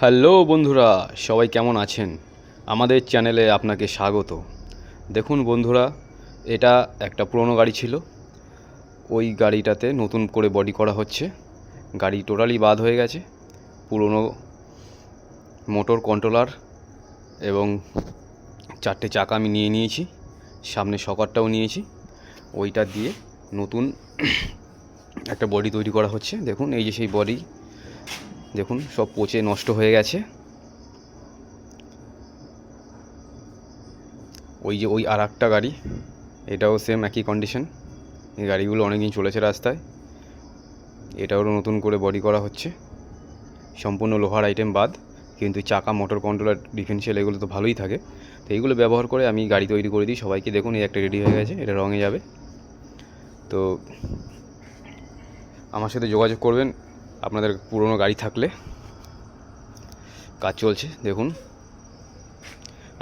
Hello বন্ধুরা, সবাই কেমন আছেন? আমাদের চ্যানেলে আপনাকে স্বাগত। দেখুন বন্ধুরা, এটা একটা পুরনো গাড়ি ছিল। ওই গাড়িটাতে নতুন করে বডি করা হচ্ছে। গাড়ি টোটালি বাদ হয়ে গেছে। পুরনো মোটর কন্ট্রোলার এবং 4টে চাকা আমি নিয়ে নিয়েছি, সামনে শকারটাও নিয়েছি। ওইটা দিয়ে নতুন একটা বডি তৈরি করা হচ্ছে। দেখুন এই যে সেই বডি, দেখুন সব পচে নষ্ট হয়ে গেছে। ওই আর একটা গাড়ি, এটাও সেম একই কন্ডিশন। এই গাড়িগুলো অনেকদিন চলেছে রাস্তায়। এটাও নতুন করে বডি করা হচ্ছে, সম্পূর্ণ লোহার আইটেম বাদ, কিন্তু চাকা, মোটর কন্ট্রোলার, ডিফারেন্সিয়াল এগুলো তো ভালোই থাকে। তো এইগুলো ব্যবহার করে আমি গাড়ি তৈরি করে দিই সবাইকে। দেখুন এই একটা রেডি হয়ে গেছে, এটা রঙে যাবে। তো আমার সাথে যোগাযোগ করবেন আপনাদের পুরনো গাড়ি থাকলে। কাজ চলছে দেখুন।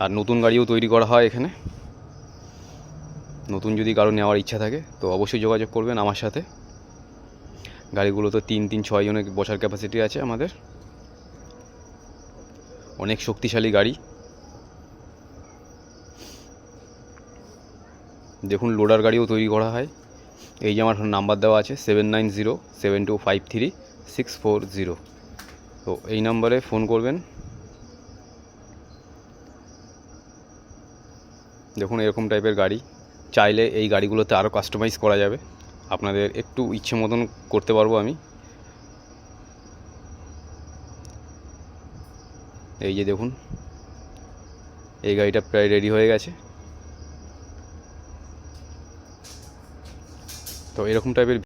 আর নতুন গাড়িও তৈরি করা হয় এখানে। নতুন যদি কারো নেওয়ার ইচ্ছা থাকে তো অবশ্যই যোগাযোগ করবেন আমার সাথে। গাড়িগুলো তো 3-6 জনের বসার ক্যাপাসিটি আছে আমাদের। অনেক শক্তিশালী গাড়ি। দেখুন লোডার গাড়িও তৈরি করা হয়। এই যে আমার নাম্বার দেওয়া আছে 7907253640। তো এই নাম্বারে ফোন করবেন। দেখুন এরকম টাইপের গাড়ি চাইলে এই গাড়িগুলোতে আরও কাস্টমাইজ করা যাবে। আপনাদের একটু ইচ্ছে মতন করতে পারবো আমি। এই যে দেখুন এই গাড়িটা প্রায় রেডি হয়ে গেছে। তো এরকম টাইপের